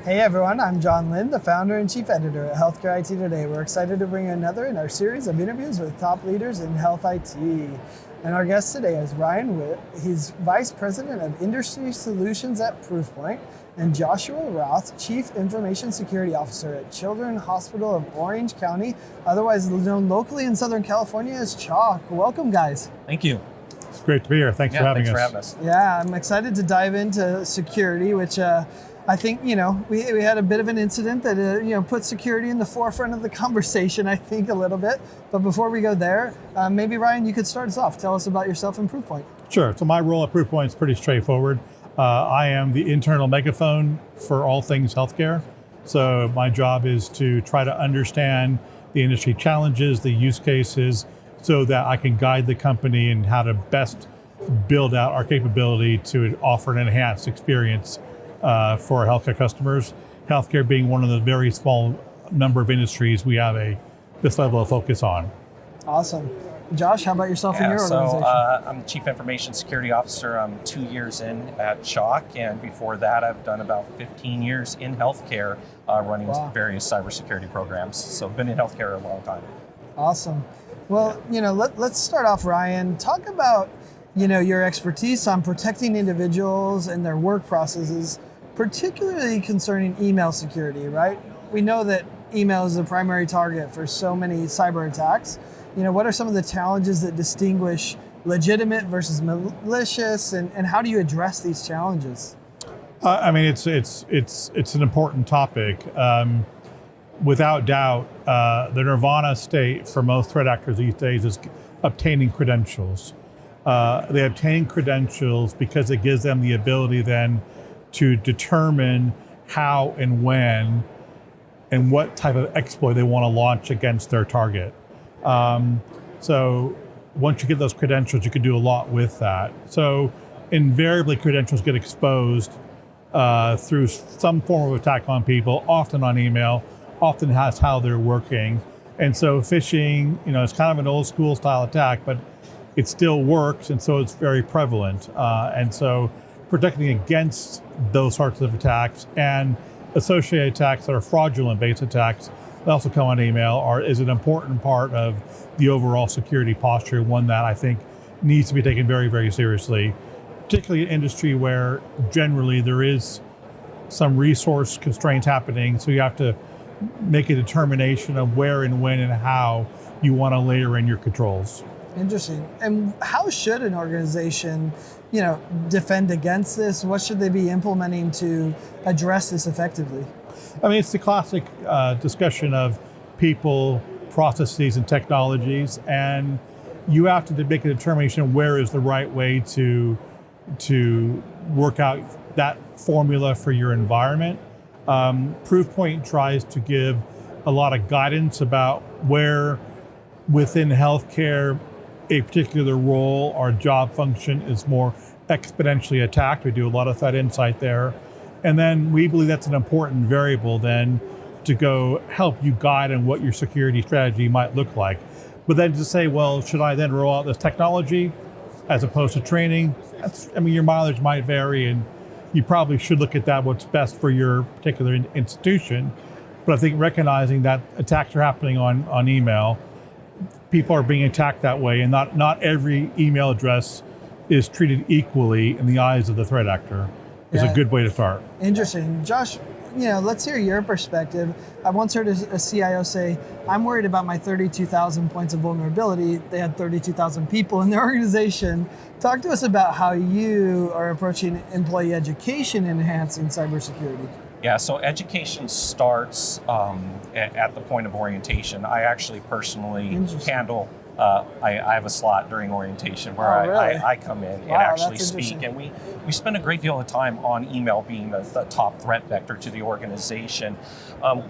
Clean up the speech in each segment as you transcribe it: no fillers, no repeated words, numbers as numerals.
Hey everyone, I'm John Lynn, the founder and chief editor at Healthcare IT Today. We're excited to bring you another in our series of interviews with top leaders in health IT. And our guest today is Ryan Witt. He's Vice President of Industry Solutions at Proofpoint, and Joshua Roth, Chief Information Security Officer at Children's Hospital of Orange County, otherwise known locally in Southern California as CHOC. Welcome, guys. Thank you. It's great to be here. Thanks for having us. Yeah, I'm excited to dive into security, which I think, we had a bit of an incident that, put security in the forefront of the conversation, I think, a little bit. But before we go there, maybe, Ryan, you could start us off. Tell us about yourself and Proofpoint. Sure. So my role at Proofpoint is pretty straightforward. I am the internal megaphone for all things healthcare. So my job is to try to understand the industry challenges, the use cases, so that I can guide the company in how to best build out our capability to offer an enhanced experience for our healthcare customers. Healthcare being one of the very small number of industries we have this level of focus on. Awesome. Josh, how about yourself and your organization? So I'm the Chief Information Security Officer. I'm 2 years in at CHOC, and before that I've done about 15 years in healthcare running various cybersecurity programs. So I've been in healthcare a long time. Awesome. Well, let's start off, Ryan. Talk about, your expertise on protecting individuals and their work processes, particularly concerning email security, right? We know that email is the primary target for so many cyber attacks. What are some of the challenges that distinguish legitimate versus malicious, and how do you address these challenges? It's an important topic. Without doubt, the nirvana state for most threat actors these days is obtaining credentials. They obtain credentials because it gives them the ability then to determine how and when and what type of exploit they want to launch against their target. So once you get those credentials, you can do a lot with that. So invariably credentials get exposed through some form of attack on people, often on email, often has how they're working. And so phishing, it's kind of an old school style attack, but it still works, and so it's very prevalent. And so protecting against those sorts of attacks and associated attacks that are fraudulent based attacks that also come on email is an important part of the overall security posture, one that I think needs to be taken very, very seriously, particularly in an industry where generally there is some resource constraints happening. So you have to make a determination of where and when and how you want to layer in your controls. Interesting. And how should an organization, defend against this? What should they be implementing to address this effectively? It's the classic discussion of people, processes, and technologies, and you have to make a determination of where is the right way to work out that formula for your environment. Proofpoint tries to give a lot of guidance about where within healthcare a particular role or job function is more exponentially attacked. We do a lot of threat insight there. And then we believe that's an important variable then to go help you guide on what your security strategy might look like. But then to say, well, should I then roll out this technology as opposed to training? Your mileage might vary, and you probably should look at that, what's best for your particular institution. But I think recognizing that attacks are happening on email, people are being attacked that way, and not every email address is treated equally in the eyes of the threat actor. Is a good way to start. Interesting. Josh, let's hear your perspective. I once heard a CIO say, I'm worried about my 32,000 points of vulnerability. They had 32,000 people in their organization. Talk to us about how you are approaching employee education in enhancing cybersecurity. Yeah, so education starts at the point of orientation. I actually personally handle, I have a slot during orientation where I come in and actually speak. And we spend a great deal of time on email being the top threat vector to the organization.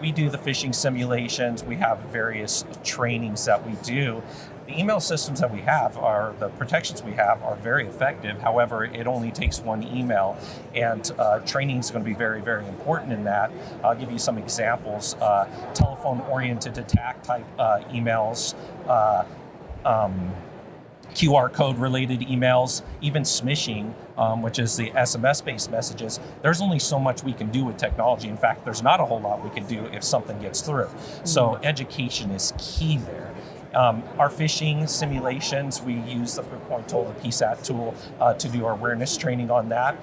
We do the phishing simulations. We have various trainings that we do. The email systems that we have the protections we have are very effective. However, it only takes one email, and training is going to be very, very important in that. I'll give you some examples. Telephone-oriented attack type emails, QR code related emails, even smishing, which is the SMS-based messages. There's only so much we can do with technology. In fact, there's not a whole lot we can do if something gets through. So education is key there. Our phishing simulations, we use the Proofpoint tool, the PSAT tool, to do our awareness training on that.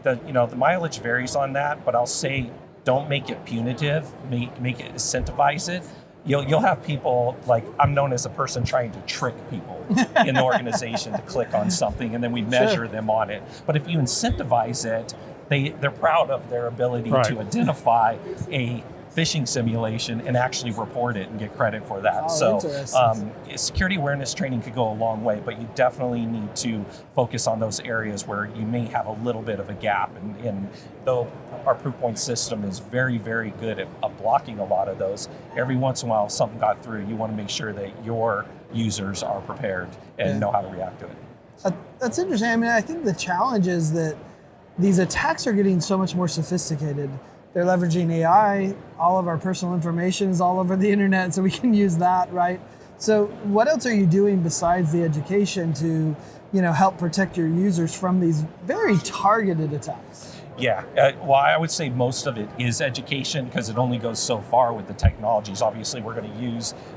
The mileage varies on that, but I'll say don't make it punitive, make it incentivize it. You'll have people, like, I'm known as a person trying to trick people in the organization to click on something, and then we measure them on it. But if you incentivize it, they're proud of their ability to identify a phishing simulation and actually report it and get credit for that. Security awareness training could go a long way, but you definitely need to focus on those areas where you may have a little bit of a gap. And though our Proofpoint system is very, very good at blocking a lot of those, every once in a while, if something got through, you want to make sure that your users are prepared and know how to react to it. That's interesting. I mean, I think the challenge is that these attacks are getting so much more sophisticated. They're leveraging AI. All of our personal information is all over the internet, so we can use that, right? So what else are you doing besides the education to, help protect your users from these very targeted attacks? Yeah, well, I would say most of it is education because it only goes so far with the technologies. Obviously,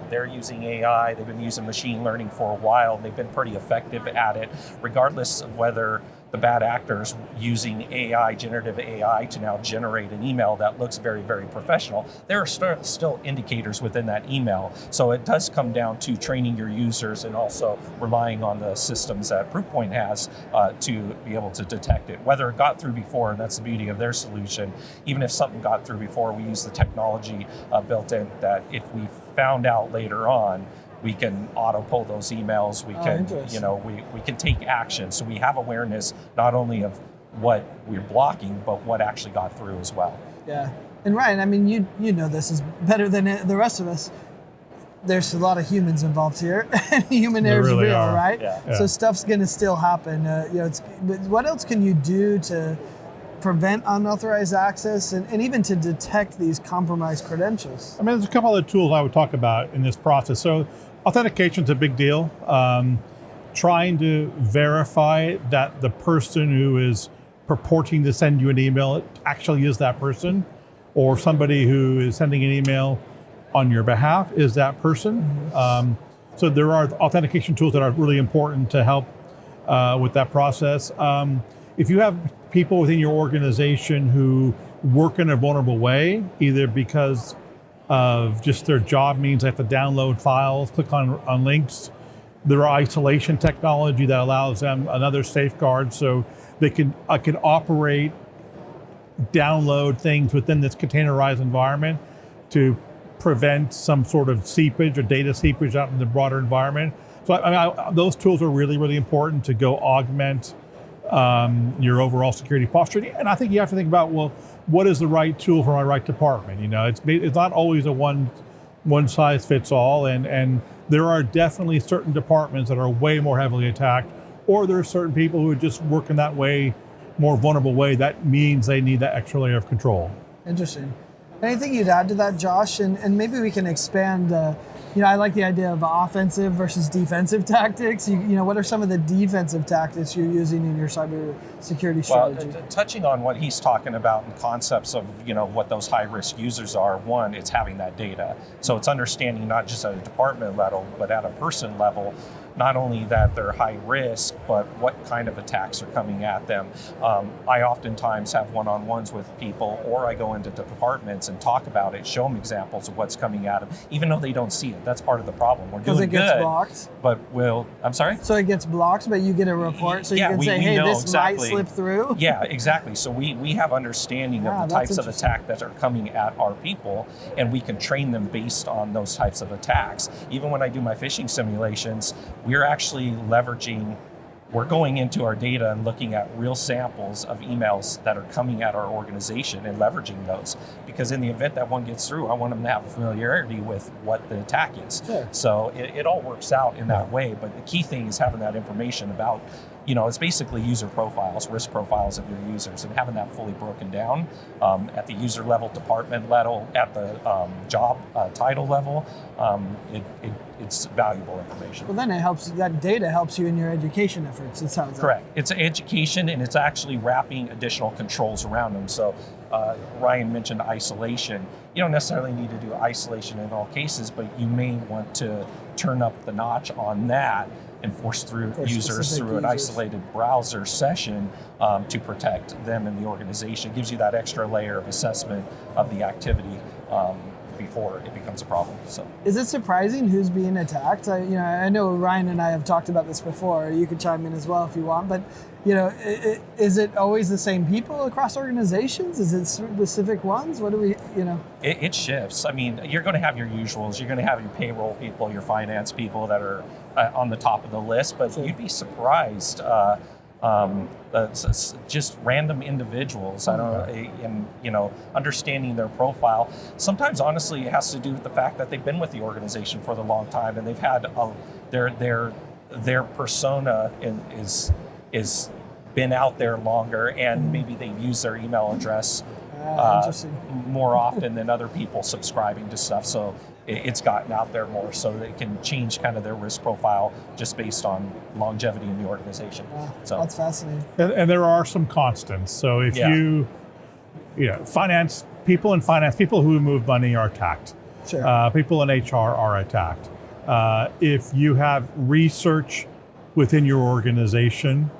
they're using AI, they've been using machine learning for a while, they've been pretty effective at it, regardless of whether the bad actors using AI, generative AI, to now generate an email that looks very, very professional. There are still indicators within that email. So it does come down to training your users and also relying on the systems that Proofpoint has to be able to detect it. Whether it got through before, and that's the beauty of their solution, even if something got through before, we use the technology built in that if we found out later on, we can auto pull those emails. We can, we can take action. So we have awareness not only of what we're blocking, but what actually got through as well. Yeah, and Ryan, I mean, you know this is better than the rest of us. There's a lot of humans involved here, and human error is real, right? Yeah. So stuff's going to still happen. But what else can you do to prevent unauthorized access and even to detect these compromised credentials? I mean, there's a couple other tools I would talk about in this process. So authentication is a big deal. Trying to verify that the person who is purporting to send you an email actually is that person, or somebody who is sending an email on your behalf is that person. So there are authentication tools that are really important to help with that process. If you have people within your organization who work in a vulnerable way, either because of just their job means they have to download files, click on links, there are isolation technology that allows them another safeguard so they can operate, download things within this containerized environment to prevent some sort of seepage or data seepage out in the broader environment. So those tools are really, really important to go augment your overall security posture. And I think you have to think about, well, what is the right tool for my right department? It's not always a one size fits all, and there are definitely certain departments that are way more heavily attacked, or there are certain people who just work in that way, more vulnerable way. That means they need that extra layer of control. Interesting. Anything you'd add to that, Josh? And maybe we can expand. I like the idea of offensive versus defensive tactics. What are some of the defensive tactics you're using in your cybersecurity strategy? Well, touching on what he's talking about in concepts of what those high-risk users are. One, it's having that data. So it's understanding not just at a department level, but at a person level, not only that they're high risk, but what kind of attacks are coming at them. I oftentimes have one-on-ones with people, or I go into departments and talk about it, show them examples of what's coming at them, even though they don't see it. That's part of the problem. We're doing good. Because it gets blocked? But I'm sorry? So it gets blocked, but you get a report, so you can say, hey, this might slip through? Yeah, exactly. So we have understanding of the types of attack that are coming at our people, and we can train them based on those types of attacks. Even when I do my phishing simulations, we're actually we're going into our data and looking at real samples of emails that are coming at our organization and leveraging those. Because in the event that one gets through, I want them to have a familiarity with what the attack is. Sure. So it all works out in that way. But the key thing is having that information about it's basically user profiles, risk profiles of your users, and having that fully broken down at the user level, department level, at the job title level, it's valuable information. Well, then that data helps you in your education efforts, it sounds like. Correct. It's education, and it's actually wrapping additional controls around them. So Ryan mentioned isolation. You don't necessarily need to do isolation in all cases, but you may want to turn up the notch on that and force through users through an isolated browser session to protect them in the organization. It gives you that extra layer of assessment of the activity before it becomes a problem. So, is it surprising who's being attacked? I know Ryan and I have talked about this before. You could chime in as well if you want, but is it always the same people across organizations? Is it specific ones? What do we, It shifts. I mean, you're going to have your usuals. You're going to have your payroll people, your finance people that are on the top of the list, but you'd be surprised. Just random individuals. I don't, and understanding their profile. Sometimes, honestly, it has to do with the fact that they've been with the organization for the long time, and they've had their persona is been out there longer, and maybe they've used their email address more often than other people subscribing to stuff. So it's gotten out there more, so they can change kind of their risk profile just based on longevity in the organization. So that's fascinating. And there are some constants. So if finance people who move money are attacked. Sure. People in HR are attacked. If you have research within your organization,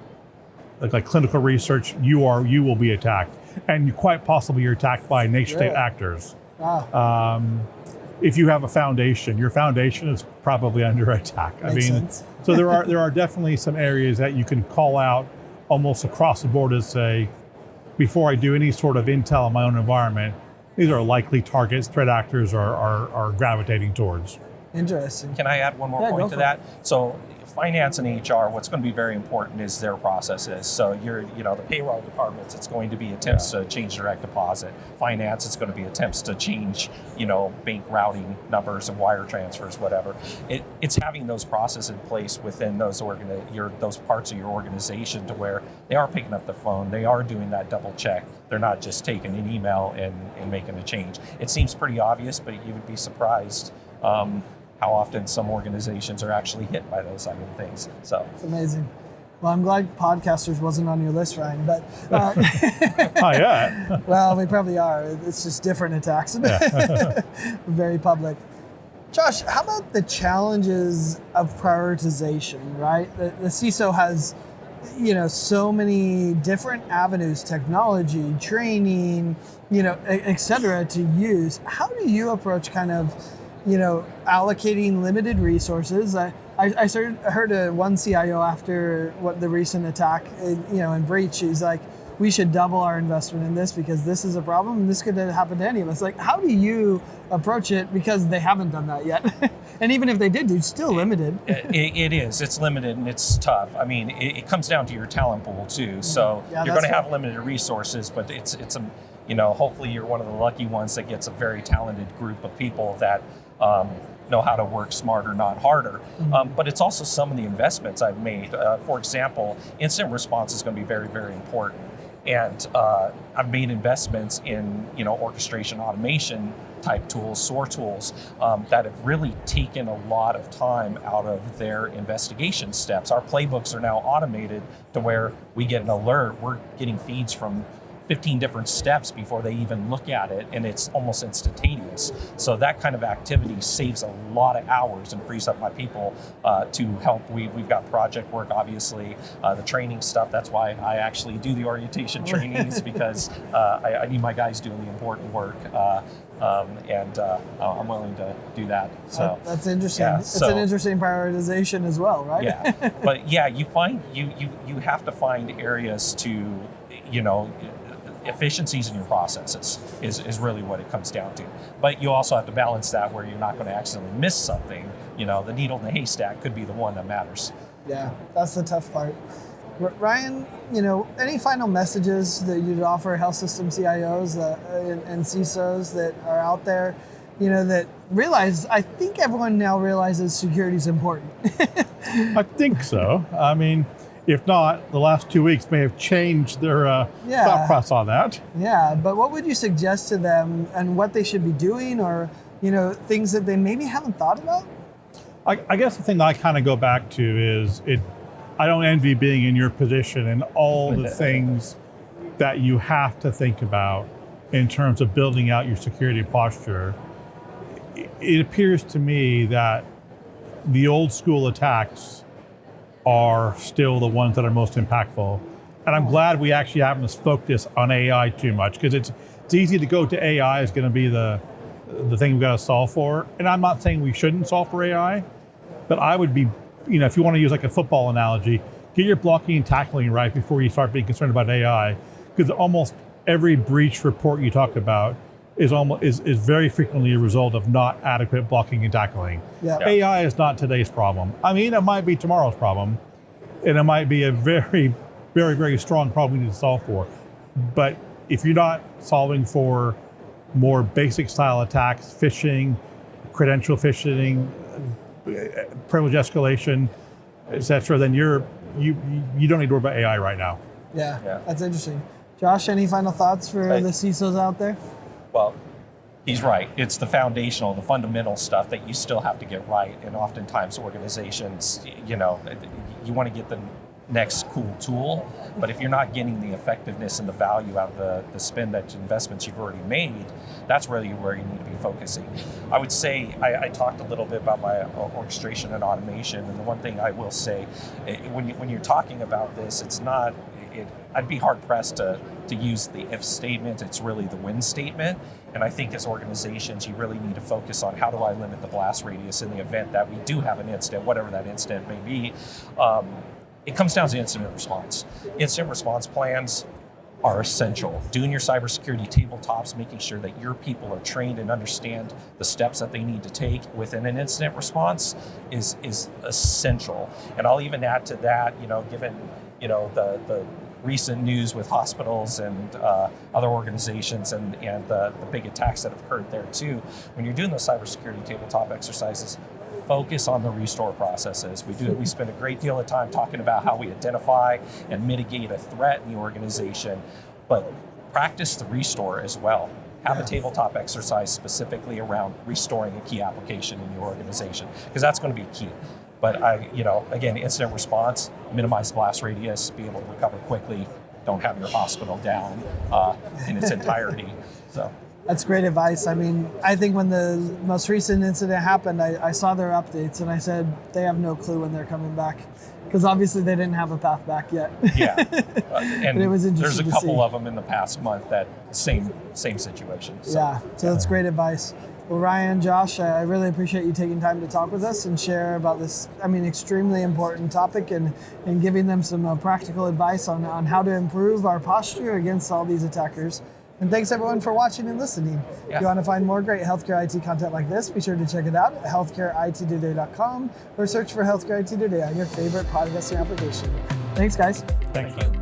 like clinical research, you will be attacked, and quite possibly you're attacked by nation-state actors. Wow. If you have a foundation, your foundation is probably under attack. Makes sense. So there are definitely some areas that you can call out almost across the board and say, before I do any sort of intel in my own environment, these are likely targets threat actors are gravitating towards. Interesting. Can I add one more point to that? So finance and HR, what's going to be very important is their processes. So the payroll departments, it's going to be attempts to change direct deposit. Finance, it's going to be attempts to change, bank routing numbers and wire transfers, whatever. It's having those processes in place within those parts of your organization to where they are picking up the phone, they are doing that double check. They're not just taking an email and making a change. It seems pretty obvious, but you would be surprised how often some organizations are actually hit by those type of things. So it's amazing. Well, I'm glad podcasters wasn't on your list, Ryan, but oh yeah. Well, we probably are. It's just different attacks. Very public. Josh, how about the challenges of prioritization, right? The CISO has so many different avenues, technology, training, et cetera, to use. How do you approach kind of allocating limited resources? I heard one CIO after the recent attack, and breach. He's like, we should double our investment in this because this is a problem and this could happen to any of us. Like, how do you approach it? Because they haven't done that yet. And even if they did, it's still limited. It is. It's limited and it's tough. I mean, it comes down to your talent pool too. So you're going to have limited resources, but it's hopefully you're one of the lucky ones that gets a very talented group of people that know how to work smarter, not harder. But it's also some of the investments I've made. For example, incident response is going to be very, very important. And I've made investments in orchestration automation type tools, SOAR tools, that have really taken a lot of time out of their investigation steps. Our playbooks are now automated to where we get an alert. We're getting feeds from 15 different steps before they even look at it, and it's almost instantaneous. So that kind of activity saves a lot of hours and frees up my people to help. We've got project work, obviously, the training stuff. That's why I actually do the orientation trainings, because I need my guys doing the important work, and I'm willing to do that. So that's interesting. Yeah, it's an interesting prioritization as well, right? Yeah, but yeah, you have to find areas to, efficiencies in your processes is really what it comes down to. But you also have to balance that where you're not going to accidentally miss something. The needle in the haystack could be the one that matters. Yeah, that's the tough part. Ryan, any final messages that you'd offer health system CIOs and CISOs that are out there, that realize, I think everyone now realizes security is important. I think so. I mean, If not, the last 2 weeks may have changed their thought process on that. Yeah, but what would you suggest to them and what they should be doing, or things that they maybe haven't thought about? I guess the thing that I kind of go back to is I don't envy being in your position and all the things that you have to think about in terms of building out your security posture. It appears to me that the old school attacks are still the ones that are most impactful. And I'm glad we actually haven't focused on AI too much, because it's easy to go to AI is going to be the thing we've got to solve for. And I'm not saying we shouldn't solve for AI, but I would be, if you want to use like a football analogy, get your blocking and tackling right before you start being concerned about AI, because almost every breach report you talk about is very frequently a result of not adequate blocking and tackling. Yeah. AI is not today's problem. I mean, it might be tomorrow's problem, and it might be a very, very, very strong problem we need to solve for. But if you're not solving for more basic style attacks, phishing, credential phishing, privilege escalation, etc., then you don't need to worry about AI right now. Yeah, that's interesting. Josh, any final thoughts for the CISOs out there? Well, he's right. It's the foundational, the fundamental stuff that you still have to get right. And oftentimes organizations, you want to get the next cool tool, but if you're not getting the effectiveness and the value out of the spend that investments you've already made, that's really where you need to be focusing. I would say, I talked a little bit about my orchestration and automation, and the one thing I will say, when you're talking about this, it's not, I'd be hard pressed to use the if statement. It's really the when statement. And I think as organizations, you really need to focus on how do I limit the blast radius in the event that we do have an incident, whatever that incident may be. It comes down to incident response. Incident response plans are essential. Doing your cybersecurity tabletops, making sure that your people are trained and understand the steps that they need to take within an incident response is essential. And I'll even add to that, given the recent news with hospitals and other organizations and the big attacks that have occurred there too, when you're doing those cybersecurity tabletop exercises, focus on the restore processes. We spend a great deal of time talking about how we identify and mitigate a threat in the organization, but practice the restore as well. Have a tabletop exercise specifically around restoring a key application in your organization, because that's going to be key. But again, incident response, minimize blast radius, be able to recover quickly, don't have your hospital down in its entirety. So. That's great advice. I mean, I think when the most recent incident happened, I saw their updates and I said they have no clue when they're coming back, because obviously they didn't have a path back yet. Yeah, and it was there's a couple of them in the past month that same situation. So. Yeah, so that's great advice. Well, Ryan, Josh, I really appreciate you taking time to talk with us and share about this, extremely important topic, and giving them some practical advice on how to improve our posture against all these attackers. And thanks everyone for watching and listening. If you want to find more great healthcare IT content like this, be sure to check it out at healthcareittoday.com or search for Healthcare IT Today on your favorite podcasting application. Thanks, guys. Thank you.